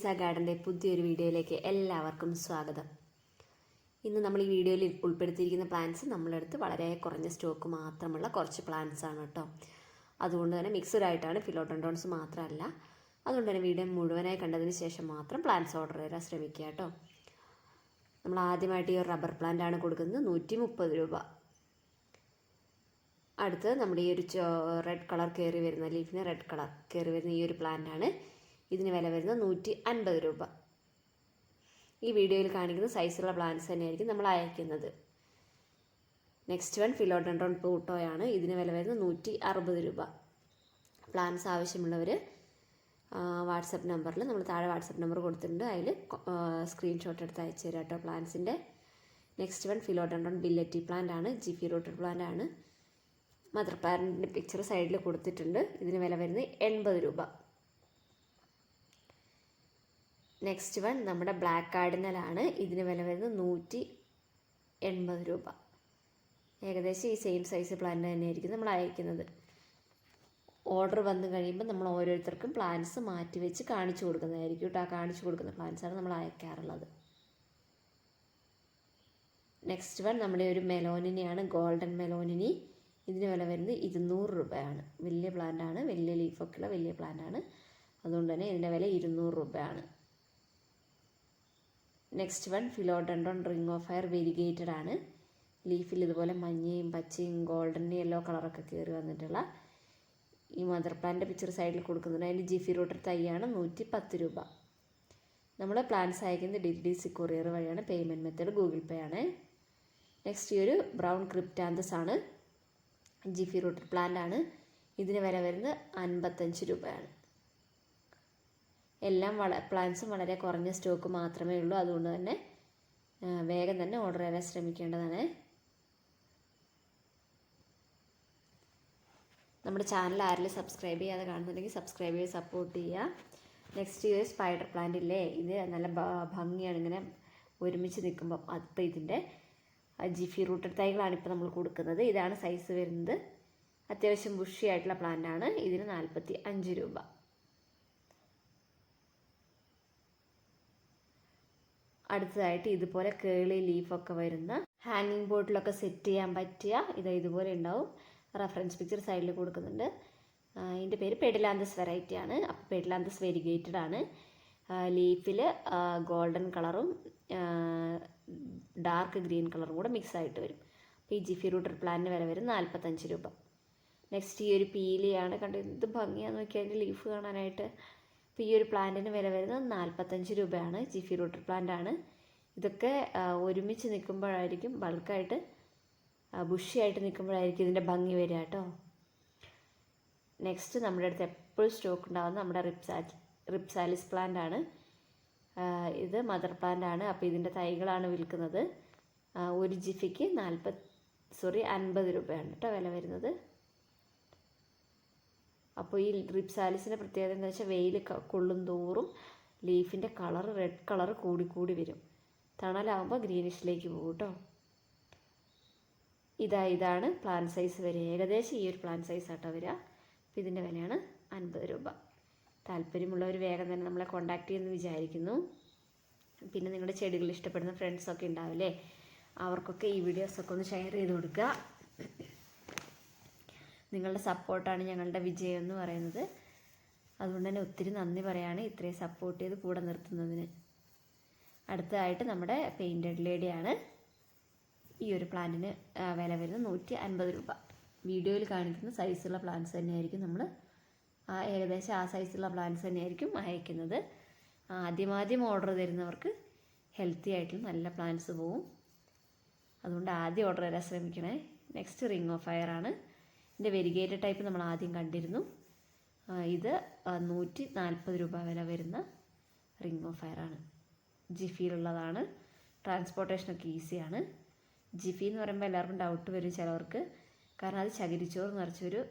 Lisa ഗാർഡൻ്റെ പുതിയൊരു വീഡിയോയിലേക്ക് എല്ലാവർക്കും സ്വാഗതം. ഇന്ന് നമ്മൾ ഈ വീഡിയോയിൽ ഉൾപ്പെടുത്തിയിരിക്കുന്ന പ്ലാന്റ്സ് നമ്മളെടുത്ത് വളരെ കുറഞ്ഞ സ്റ്റോക്ക് മാത്രമുള്ള കുറച്ച് പ്ലാന്റ്സ് ആണ് കേട്ടോ. അതുകൊണ്ട് തന്നെ മിക്സഡ് ആയിട്ടാണ്, ഫിലോഡെൻഡ്രോൺസ് മാത്രമല്ല. അതുകൊണ്ട് തന്നെ വീഡിയോ മുഴുവനായി കണ്ടതിന് ശേഷം മാത്രം പ്ലാന്റ്സ് ഓർഡർ ചെയ്യാൻ ശ്രമിക്കുക കേട്ടോ. നമ്മൾ ആദ്യമായിട്ട് ഈ ഒരു റബ്ബർ പ്ലാന്റ് ആണ് കൊടുക്കുന്നത്, 130 രൂപ. അടുത്ത് നമ്മുടെ ഈ ഒരു റെഡ് കളർ കയറി വരുന്ന, ലീഫിന് റെഡ് കളർ കയറി വരുന്ന ഈ ഒരു പ്ലാന്റ് ആണ്. ഇതിന് വില വരുന്നത് 150 രൂപ. ഈ വീഡിയോയിൽ കാണിക്കുന്ന സൈസുള്ള പ്ലാന്റ്സ് തന്നെയായിരിക്കും നമ്മൾ അയക്കുന്നത്. നെക്സ്റ്റ് വൺ ഫിലോഡെൻഡ്രോൺ പൂട്ടോയാണ്. ഇതിന് വില വരുന്നത് 160 രൂപ. പ്ലാന്റ്സ് ആവശ്യമുള്ളവർ വാട്സപ്പ് നമ്പറിൽ, നമ്മൾ താഴെ വാട്സപ്പ് നമ്പർ കൊടുത്തിട്ടുണ്ട്, അതിൽ സ്ക്രീൻഷോട്ട് എടുത്ത് അയച്ചു തരാം കേട്ടോ പ്ലാന്റ്സിൻ്റെ. നെക്സ്റ്റ് വൺ ഫിലോഡെൻഡ്രോൺ ബില്ലറ്റി പ്ലാന്റ് ആണ്, ജിഫി റൂട്ടഡ് പ്ലാന്റ് ആണ്. മദർ പ്ലാന്റിൻ്റെ പിക്ചർ സൈഡിൽ കൊടുത്തിട്ടുണ്ട്. ഇതിന് വില വരുന്നത് 80 രൂപ. നെക്സ്റ്റ് വൺ നമ്മുടെ ബ്ലാക്ക് കാർഡിനലാണ്. ഇതിന് വില വരുന്നത് 180 രൂപ. ഏകദേശം ഈ സെയിം സൈസ് പ്ലാന്റ് തന്നെയായിരിക്കും നമ്മൾ അയക്കുന്നത്. ഓർഡർ വന്നു കഴിയുമ്പോൾ നമ്മൾ ഓരോരുത്തർക്കും പ്ലാന്റ്സ് മാറ്റി വെച്ച് കാണിച്ചു കൊടുക്കുന്നതായിരിക്കും കേട്ടോ. കാണിച്ചു കൊടുക്കുന്ന പ്ലാന്റ്സാണ് നമ്മൾ അയക്കാറുള്ളത്. നെക്സ്റ്റ് വൺ നമ്മുടെ ഒരു മെലോനിനെയാണ്, ഗോൾഡൻ മെലോനിനി. ഇതിന് വില വരുന്നത് 200 രൂപയാണ്. വലിയ പ്ലാന്റാണ്, വലിയ ലീഫൊക്കെയുള്ള വലിയ പ്ലാന്റാണ്. അതുകൊണ്ട് തന്നെ ഇതിൻ്റെ വില 200 രൂപയാണ്. Next one philodendron ring of fire variegated ആണ്. ലീഫിൽ ഇതുപോലെ മഞ്ഞയും പച്ചയും ഗോൾഡൻ യെല്ലോ കളറൊക്കെ കയറി വന്നിട്ടുള്ള ഈ മദർ പ്ലാന്റ് പിക്ചർ സൈഡിൽ കൊടുക്കുന്നുണ്ട്. അതിൻ്റെ ജിഫി റൂട്ടഡ് തൈയാണ് 110 രൂപ. നമ്മൾ പ്ലാന്റ്സ് അയക്കുന്നത് DTDC കൊറിയർ വഴിയാണ്. പേയ്മെൻറ്റ് മെത്തേഡ് ഗൂഗിൾ പേ ആണ്. നെക്സ്റ്റ് ഈ ഒരു ബ്രൗൺ ക്രിപ്റ്റാന്തസ് ആണ്, ജിഫി റൂട്ടഡ് പ്ലാന്റ് ആണ്. ഇതിന് വില വരുന്നത് 55 രൂപയാണ്. എല്ലാം പ്ലാന്റ്സും വളരെ കുറഞ്ഞ സ്റ്റോക്ക് മാത്രമേ ഉള്ളൂ. അതുകൊണ്ട് തന്നെ വേഗം തന്നെ ഓർഡർ ചെയ്യാൻ ശ്രമിക്കേണ്ടതാണ്. നമ്മുടെ ചാനൽ ആരെങ്കിലും സബ്സ്ക്രൈബ് ചെയ്യാതെ കാണുന്നുണ്ടെങ്കിൽ സബ്സ്ക്രൈബ് ചെയ്ത് സപ്പോർട്ട് ചെയ്യുക. നെക്സ്റ്റ് ഈ സ്പൈഡർ പ്ലാന്റ് ഇല്ലേ, ഇത് നല്ല ഭംഗിയാണ് ഇങ്ങനെ ഒരുമിച്ച് നിൽക്കുമ്പം. അതിപ്പോൾ ഇതിൻ്റെ ജിഫി റൂട്ടഡ് തൈകളാണ് ഇപ്പോൾ നമ്മൾ കൊടുക്കുന്നത്. ഇതാണ് സൈസ് വരുന്നത്. അത്യാവശ്യം ബുഷി ആയിട്ടുള്ള പ്ലാന്റാണ്. ഇതിന് 45 രൂപ. അടുത്തതായിട്ട് ഇതുപോലെ കേളി ലീഫൊക്കെ വരുന്ന ഹാങ്ങിങ് ബോർഡിലൊക്കെ സെറ്റ് ചെയ്യാൻ പറ്റിയ ഇതുപോലെ ഉണ്ടാവും. റെഫറൻസ് പിക്ചർ സൈഡിൽ കൊടുക്കുന്നുണ്ട്. ഇതിൻ്റെ പേര് പെഡിലാന്തസ് വെറൈറ്റി ആണ്. അപ്പോൾ പെഡിലാന്തസ് വെരിഗേറ്റഡ് ആണ്. ലീഫിൽ ഗോൾഡൻ കളറും ഡാർക്ക് ഗ്രീൻ കളറും കൂടെ മിക്സ് ആയിട്ട് വരും. അപ്പോൾ ഈ ജിഫി റൂട്ടഡ് പ്ലാന്റിന് വില വരും 45 രൂപ. നെക്സ്റ്റ് ഈ ഒരു പീലിയാണ്. കണ്ടു, ഇത് ഭംഗിയാന്ന് നോക്കിയാൽ അതിൻ്റെ ലീഫ് കാണാനായിട്ട്. അപ്പോൾ ഈ ഒരു പ്ലാന്റിന് വില വരുന്നത് 45 രൂപയാണ്. ജിഫി റൂട്ടഡ് പ്ലാന്റ് ആണ്. ഇതൊക്കെ ഒരുമിച്ച് നിൽക്കുമ്പോഴായിരിക്കും, ബൾക്കായിട്ട് ബുഷിയായിട്ട് നിൽക്കുമ്പോഴായിരിക്കും ഇതിൻ്റെ ഭംഗി വരിക കേട്ടോ. നെക്സ്റ്റ് നമ്മുടെ അടുത്ത് എപ്പോഴും സ്റ്റോക്ക് ഉണ്ടാകുന്ന നമ്മുടെ റിപ്സാലിസ് പ്ലാന്റ് ആണ്. ഇത് മദർ പ്ലാന്റ് ആണ്. അപ്പോൾ ഇതിൻ്റെ തൈകളാണ് വിൽക്കുന്നത്. ഒരു ജിഫിക്ക് 50 രൂപയാണ് കേട്ടോ വില വരുന്നത്. അപ്പോൾ ഈ റിപ്സാലിസിൻ്റെ പ്രത്യേകത എന്താ വെച്ചാൽ, വെയിൽ കൊള്ളും തോറും ലീഫിൻ്റെ കളർ റെഡ് കളർ കൂടി വരും. തണലാകുമ്പോൾ ഗ്രീനിഷിലേക്ക് പോകും കേട്ടോ. ഇതാണ് പ്ലാന്റ് സൈസ് വരിക. ഏകദേശം ഈ ഒരു പ്ലാന്റ് സൈസ് ആട്ടോ വരിക. അപ്പോൾ ഇതിൻ്റെ വിലയാണ് 50 രൂപ. താല്പര്യമുള്ളവർ വേഗം തന്നെ നമ്മളെ കോൺടാക്ട് ചെയ്യുമെന്ന് വിചാരിക്കുന്നു. പിന്നെ നിങ്ങളുടെ ചെടികൾ ഇഷ്ടപ്പെടുന്ന ഫ്രണ്ട്സൊക്കെ ഉണ്ടാവില്ലേ, അവർക്കൊക്കെ ഈ വീഡിയോസൊക്കെ ഒന്ന് ഷെയർ ചെയ്ത് കൊടുക്കുക. നിങ്ങളുടെ സപ്പോർട്ടാണ് ഞങ്ങളുടെ വിജയം എന്ന് പറയുന്നത്. അതുകൊണ്ട് തന്നെ ഒത്തിരി നന്ദി പറയാണ് ഇത്രയും സപ്പോർട്ട് ചെയ്ത് കൂടെ നിർത്തുന്നതിന്. അടുത്തതായിട്ട് നമ്മുടെ പെയിൻറ്റഡ് ലേഡിയാണ്. ഈ ഒരു പ്ലാന്റിന് വില വരുന്നത് 150 രൂപ. വീഡിയോയിൽ കാണിക്കുന്ന സൈസുള്ള പ്ലാന്റ്സ് തന്നെയായിരിക്കും നമ്മൾ ഏകദേശം ആ സൈസുള്ള പ്ലാന്റ്സ് തന്നെയായിരിക്കും അയക്കുന്നത്. ആദ്യം ഓർഡർ തരുന്നവർക്ക് ഹെൽത്തി ആയിട്ടുള്ള നല്ല പ്ലാന്റ്സ് പോവും. അതുകൊണ്ട് ആദ്യം ഓർഡർ തരാൻ ശ്രമിക്കണേ. നെക്സ്റ്റ് റിംഗ് ഓഫ് ഫയർ ആണ്. ഇതിൻ്റെ വെരിഗേറ്റഡ് ടൈപ്പ് നമ്മൾ ആദ്യം കണ്ടിരുന്നു. ഇത് 140 രൂപ വില വരുന്ന റിംഗ് ഓഫ് ഫയർ ആണ്. ജിഫിയിലുള്ളതാണ്. ട്രാൻസ്പോർട്ടേഷനൊക്കെ ഈസിയാണ്. ജിഫി എന്ന് പറയുമ്പോൾ എല്ലാവർക്കും ഡൗട്ട് വരും ചിലവർക്ക്. കാരണം അത് ചകിരിച്ചോറ് നിറച്ചൊരു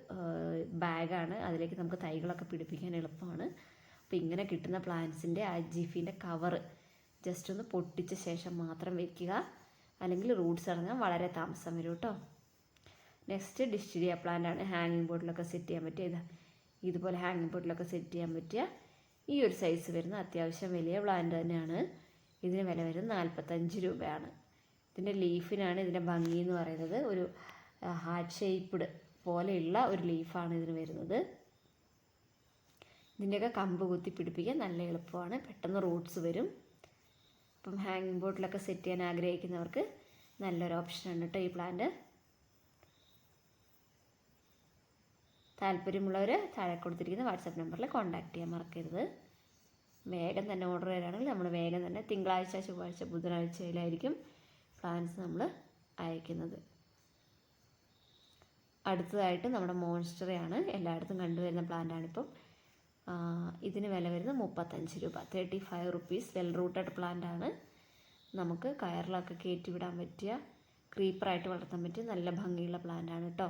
ബാഗാണ്. അതിലേക്ക് നമുക്ക് തൈകളൊക്കെ പിടിപ്പിക്കാൻ എളുപ്പമാണ്. അപ്പോൾ ഇങ്ങനെ കിട്ടുന്ന പ്ലാന്റ്സിൻ്റെ ആ ജിഫിൻ്റെ കവർ ജസ്റ്റ് ഒന്ന് പൊട്ടിച്ച ശേഷം മാത്രം വയ്ക്കുക. അല്ലെങ്കിൽ റൂട്ട്സ് ഇറങ്ങാൻ വളരെ താമസം വരും കേട്ടോ. നെക്സ്റ്റ് ഡിസ്റ്റിഡിയ പ്ലാന്റ് ആണ്. ഹാങ്ങിങ് ബോർഡിലൊക്കെ സെറ്റ് ചെയ്യാൻ പറ്റിയ ഇതുപോലെ ഹാങ്ങിങ് ബോർഡിലൊക്കെ സെറ്റ് ചെയ്യാൻ പറ്റിയ ഈ ഒരു സൈസ് വരുന്ന അത്യാവശ്യം വലിയ പ്ലാന്റ് തന്നെയാണ്. ഇതിന് വില വരുന്നത് 45 രൂപയാണ്. ഇതിൻ്റെ ലീഫിനാണ് ഇതിൻ്റെ ഭംഗി എന്ന് പറയുന്നത്. ഒരു ഹാർട്ട് ഷേപ്പ്ഡ് പോലെയുള്ള ഒരു ലീഫാണ് ഇതിന് വരുന്നത്. ഇതിൻ്റെയൊക്കെ കമ്പ് കുത്തി പിടിപ്പിക്കാൻ നല്ല എളുപ്പമാണ്, പെട്ടെന്ന് റൂട്ട്സ് വരും. അപ്പം ഹാങ്ങിങ് ബോട്ടിലൊക്കെ സെറ്റ് ചെയ്യാൻ ആഗ്രഹിക്കുന്നവർക്ക് നല്ലൊരു ഓപ്ഷനാണ് കേട്ടോ ഈ പ്ലാന്റ്. താല്പര്യമുള്ളവർ താഴെ കൊടുത്തിരിക്കുന്ന വാട്സാപ്പ് നമ്പറിൽ കോൺടാക്റ്റ് ചെയ്യാൻ മറക്കരുത്. വേഗം തന്നെ ഓർഡർ ചെയ്യുകയാണെങ്കിൽ നമ്മൾ വേഗം തന്നെ തിങ്കളാഴ്ച, ചൊവ്വാഴ്ച, ബുധനാഴ്ചയിലായിരിക്കും പ്ലാൻസ് നമ്മൾ അയക്കുന്നത്. അടുത്തതായിട്ട് നമ്മുടെ മോൺസ്റ്ററയാണ്, എല്ലായിടത്തും കണ്ടുവരുന്ന പ്ലാന്റാണിപ്പം. ഇതിന് വില വരുന്നത് 35 രൂപ, 35 റുപ്പീസ്. വെൽ റൂട്ടഡ് പ്ലാന്റാണ്. നമുക്ക് കയറിലൊക്കെ കയറ്റി വിടാൻ പറ്റിയ, ക്രീപ്പറായിട്ട് വളർത്താൻ പറ്റിയ നല്ല ഭംഗിയുള്ള പ്ലാന്റാണ് കേട്ടോ.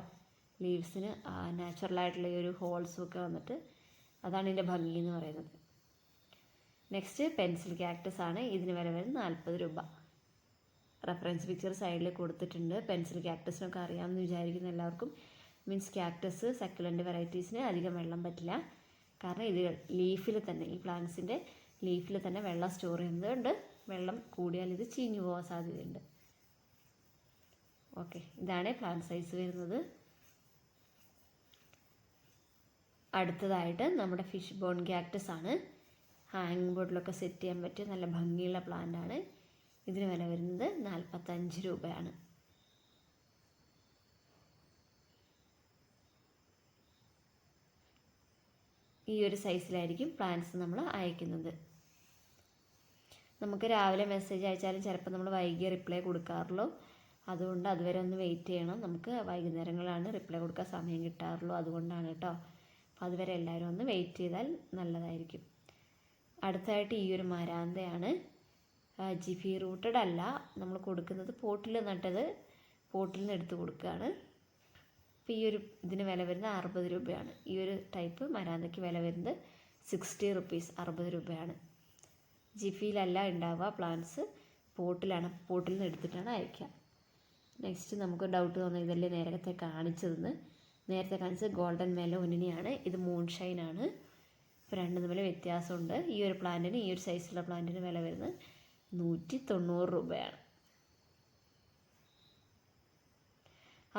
ലീവ്സിന് നാച്ചുറലായിട്ടുള്ള ഈ ഒരു ഹോൾസും ഒക്കെ വന്നിട്ട് അതാണ് ഇതിൻ്റെ ഭംഗി എന്ന് പറയുന്നത്. നെക്സ്റ്റ് പെൻസിൽ ക്യാക്ടസ് ആണ്. ഇതിന് വില വരുന്നത് 40 രൂപ. റെഫറൻസ് പിക്ചർ സൈഡിൽ കൊടുത്തിട്ടുണ്ട്. പെൻസിൽ ക്യാക്ടസിനൊക്കെ അറിയാമെന്ന് വിചാരിക്കുന്ന എല്ലാവർക്കും. മീൻസ് ക്യാക്ടസ് സക്കുലൻ്റ് വെറൈറ്റീസിന് അധികം വെള്ളം പറ്റില്ല. കാരണം ഇത് ലീഫിൽ തന്നെ, ഈ പ്ലാന്റ്സിൻ്റെ ലീഫിൽ തന്നെ വെള്ളം സ്റ്റോർ ചെയ്യുന്നതുകൊണ്ട് വെള്ളം കൂടിയാൽ ഇത് ചീഞ്ഞു പോകാൻ സാധ്യതയുണ്ട്. ഓക്കെ, ഇതാണ് പ്ലാന്റ് സൈസ് വരുന്നത്. അടുത്തതായിട്ട് നമ്മുടെ ഫിഷ് ബോൺ ക്യാക്ടസ് ആണ്. ഹാങ്ങിങ് ബോർഡിലൊക്കെ സെറ്റ് ചെയ്യാൻ പറ്റിയ നല്ല ഭംഗിയുള്ള പ്ലാന്റാണ്. ഇതിന് വില വരുന്നത് 45 രൂപയാണ്. ഈ ഒരു സൈസിലായിരിക്കും പ്ലാന്റ്സ് നമ്മൾ അയക്കുന്നത്. നമുക്ക് രാവിലെ മെസ്സേജ് അയച്ചാലും ചിലപ്പോൾ നമ്മൾ വൈകി റിപ്ലൈ കൊടുക്കാറുള്ളൂ. അതുകൊണ്ട് അതുവരെ ഒന്ന് വെയിറ്റ് ചെയ്യണം. നമുക്ക് വൈകുന്നേരങ്ങളാണ് റിപ്ലൈ കൊടുക്കാൻ സമയം കിട്ടാറുള്ളൂ. അതുകൊണ്ടാണ് കേട്ടോ. അപ്പോൾ അതുവരെ എല്ലാവരും ഒന്ന് വെയിറ്റ് ചെയ്താൽ നല്ലതായിരിക്കും. അടുത്തായിട്ട് ഈ ഒരു മരാന്തയാണ്. ജിഫി റൂട്ടഡ് അല്ല, നമ്മൾ കൊടുക്കുന്നത് പോട്ടിൽ നട്ടത്, പോട്ടിൽ നിന്ന് എടുത്ത് കൊടുക്കുകയാണ്. അപ്പോൾ ഈ ഒരു ഇതിന് വില വരുന്നത് 60 രൂപയാണ്. ഈ ഒരു ടൈപ്പ് മരാന്തയ്ക്ക് വില വരുന്നത് 60 റുപ്പീസ്, 60 രൂപയാണ്. ജിഫിയിലല്ല ഉണ്ടാവുക പ്ലാന്റ്സ്, പോട്ടിലാണ്, പോട്ടിൽ നിന്ന് എടുത്തിട്ടാണ് അയക്കുക. നെക്സ്റ്റ് നമുക്ക് ഡൗട്ട് തോന്നുന്നത് ഇതല്ലേ നേരത്തെ കാണിച്ചതെന്ന്. നേരത്തെ കാണിച്ചത് ഗോൾഡൻ മെലോനിനെയാണ്. ഇത് മൂൺഷൈനാണ്. ഇപ്പോൾ രണ്ടും തമ്മിൽ വ്യത്യാസമുണ്ട്. ഈ ഒരു പ്ലാന്റിന്, ഈ ഒരു സൈസുള്ള പ്ലാന്റിന് വില വരുന്നത് 190 രൂപയാണ്.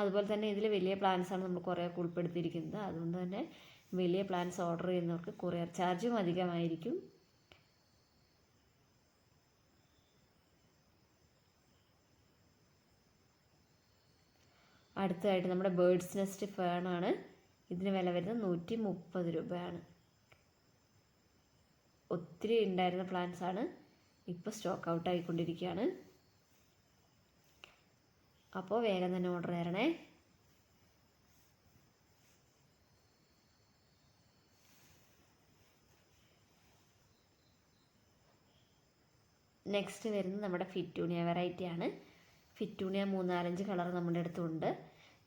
അതുപോലെ തന്നെ ഇതിൽ വലിയ പ്ലാന്റ്സാണ് നമ്മൾ കുറേ ഉൾപ്പെടുത്തിയിരിക്കുന്നത്. അതുകൊണ്ട് തന്നെ വലിയ പ്ലാന്റ്സ് ഓർഡർ ചെയ്യുന്നവർക്ക് കൊറിയർ ചാർജും അധികമായിരിക്കും. അടുത്തതായിട്ട് നമ്മുടെ ബേർഡ്സ് നെസ്റ്റ് ഫേണാണ്. ഇതിന് വില വരുന്നത് 130 രൂപയാണ്. ഒത്തിരി ഉണ്ടായിരുന്ന പ്ലാന്റ്സ് ആണ്, ഇപ്പോൾ സ്റ്റോക്ക് ഔട്ട് ആയിക്കൊണ്ടിരിക്കുകയാണ്. അപ്പോൾ വേഗം തന്നെ ഓർഡർ തരണേ. നെക്സ്റ്റ് വരുന്നത് നമ്മുടെ ഫിറ്റൂണിയ വെറൈറ്റിയാണ്. ഫിറ്റൂണിയ 3-4 കളർ നമ്മുടെ അടുത്തുണ്ട്.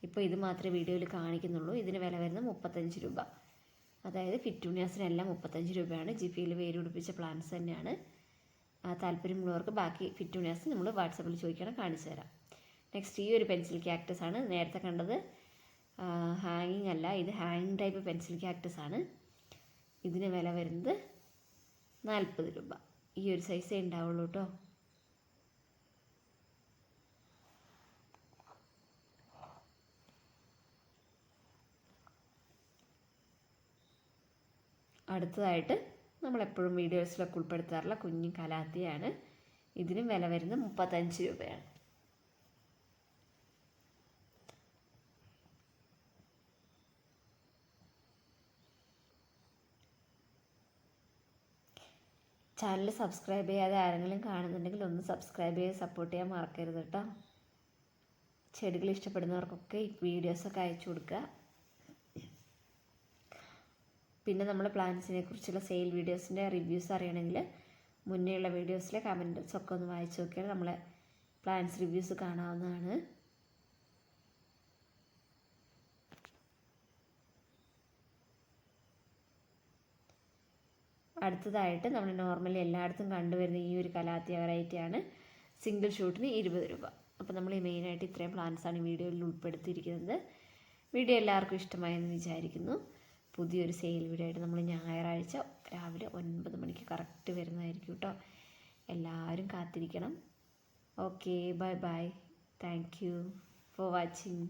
ഇപ്പോൾ ഇത് മാത്രമേ വീഡിയോയിൽ കാണിക്കുന്നുള്ളൂ. ഇതിന് വില വരുന്നത് 35 രൂപ. അതായത് ഫിറ്റൂണിയാസിനെല്ലാം 35 രൂപയാണ്. ജിഫിയിൽ വേര് പിടിപ്പിച്ച പ്ലാന്റ്സ് തന്നെയാണ്. താല്പര്യമുള്ളവർക്ക് ബാക്കി ഫിറ്റൂണിയാസ് നമ്മൾ വാട്സാപ്പിൽ ചോദിക്കണം, കാണിച്ചു തരാം. നെക്സ്റ്റ് ഈ ഒരു പെൻസിൽ ക്യാക്ടസ് ആണ്. നേരത്തെ കണ്ടത് ഹാങ്ങിങ് അല്ല, ഇത് ഹാങ്ങിങ് ടൈപ്പ് പെൻസിൽ ക്യാക്ടസ് ആണ്. ഇതിന് വില വരുന്നത് 40 രൂപ. ഈ ഒരു സൈസേ ഉണ്ടാവുള്ളൂ കേട്ടോ. അടുത്തതായിട്ട് നമ്മളെപ്പോഴും വീഡിയോസിലൊക്കെ ഉൾപ്പെടുത്താറുള്ള കുഞ്ഞു കലാത്തിയാണ്. ഇതിനും വില വരുന്നത് 35 രൂപയാണ്. ചാനൽ സബ്സ്ക്രൈബ് ചെയ്യാതെ ആരെങ്കിലും കാണുന്നുണ്ടെങ്കിൽ ഒന്ന് സബ്സ്ക്രൈബ് ചെയ്ത് സപ്പോർട്ട് ചെയ്യാൻ മറക്കരുത് കേട്ടോ. ചെടികൾ ഇഷ്ടപ്പെടുന്നവർക്കൊക്കെ ഈ വീഡിയോസൊക്കെ അയച്ചു കൊടുക്കുക. പിന്നെ നമ്മൾ പ്ലാന്റ്സിനെ കുറിച്ചുള്ള സെയിൽ വീഡിയോസിൻ്റെ റിവ്യൂസ് അറിയണമെങ്കിൽ മുന്നേയുള്ള വീഡിയോസിലെ കമൻറ്റ്സ് ഒക്കെ ഒന്ന് വായിച്ച് നോക്കിയാൽ നമ്മളെ പ്ലാന്റ്സ് റിവ്യൂസ് കാണാവുന്നതാണ്. അടുത്തതായിട്ട് നമ്മൾ നോർമലി എല്ലായിടത്തും കണ്ടുവരുന്ന ഈ ഒരു കലാത്തിയ വെറൈറ്റിയാണ്. സിംഗിൾ ഷൂട്ടിന് 20 രൂപ. അപ്പോൾ നമ്മൾ ഈ മെയിനായിട്ട് ഇത്രയും പ്ലാന്റ്സാണ് ഈ വീഡിയോയിൽ ഉൾപ്പെടുത്തിയിരിക്കുന്നത്. വീഡിയോ എല്ലാവർക്കും ഇഷ്ടമായെന്ന് വിചാരിക്കുന്നു. പുതിയൊരു സെയിൽ വീഡിയോ ആയിട്ട് നമ്മൾ ഞായറാഴ്ച രാവിലെ 9 മണിക്ക് കറക്റ്റ് വരുന്നതായിരിക്കും കേട്ടോ. എല്ലാവരും കാത്തിരിക്കണം. Okay, bye bye. Thank you for watching.